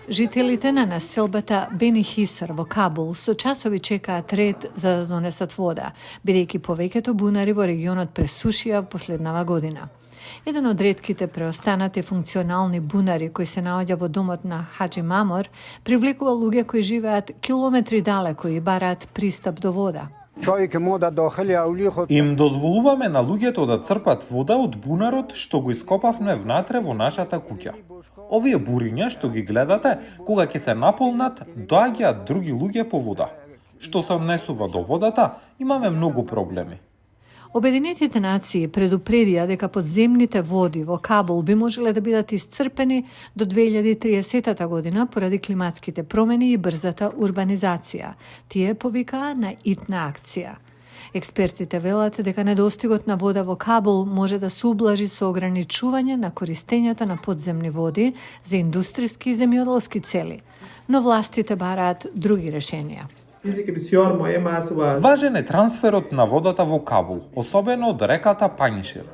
Жителите на населбата Бени Хисар во Кабул со часови чекаат ред за да донесат вода, бидејќи повеќето бунари во регионот пресушија последнава година. Еден од ретките преостанати функционални бунари кои се наоѓа во домот на Хаджи Мамор привлекува луѓе кои живеат километри далеко и бараат пристап до вода. Им дозволуваме на луѓето да црпат вода од бунарот што го ископавме внатре во нашата куќа. Овие буриња што ги гледате, кога ќе се наполнат, доаѓаат други луѓе по вода. Што се однесува до водата, имаме многу проблеми. Обединетите нации предупредија дека подземните води во Кабул би можеле да бидат исцрпени до 2030 година поради климатските промени и брзата урбанизација. Тие повикаа на итна акција. Експертите велат дека недостигот на вода во Кабул може да се ублажи со ограничување на користењето на подземни води за индустријски и земјоделски цели, но властите бараат други решенија. Важен е трансферот на водата во Кабул, особено од реката Панишир.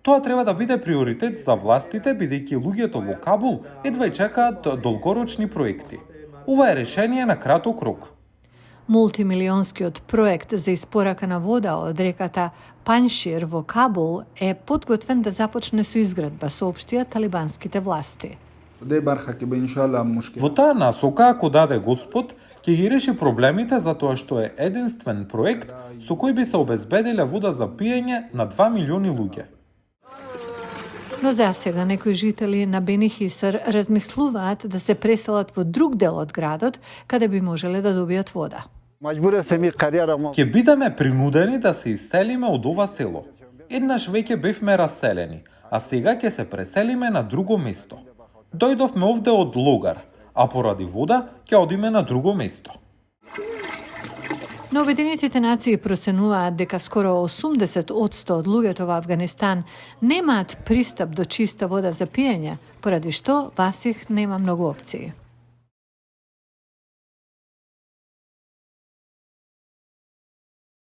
Тоа треба да биде приоритет за властите, бидејќи луѓето во Кабул едва чекаат долгорочни проекти. Ова е решение на краток рок. Мултимилионскиот проект за испорака на вода од реката Паншир во Кабул е подготвен да започне со изградба, соопштија талибанските власти. Во таа насока, ако даде Господ, ќе ги реши проблемите затоа што е единствен проект со кој би се обезбедиле вода за пиење на 2 милиони луѓе. Но за сега некои жители на Бени Хисар размислуваат да се преселат во друг дел од градот, каде би можеле да добијат вода. Ќе бидеме принудени да се иселиме од ова село. Еднаш веќе бевме раселени, а сега ќе се преселиме на друго место. Дојдовме овде од Логар, а поради вода ќе одиме на друго место. Но Обединетите нации проценуваат дека скоро 80% од луѓето во Авганистан немаат пристап до чиста вода за пиење, поради што Васих нема многу опции.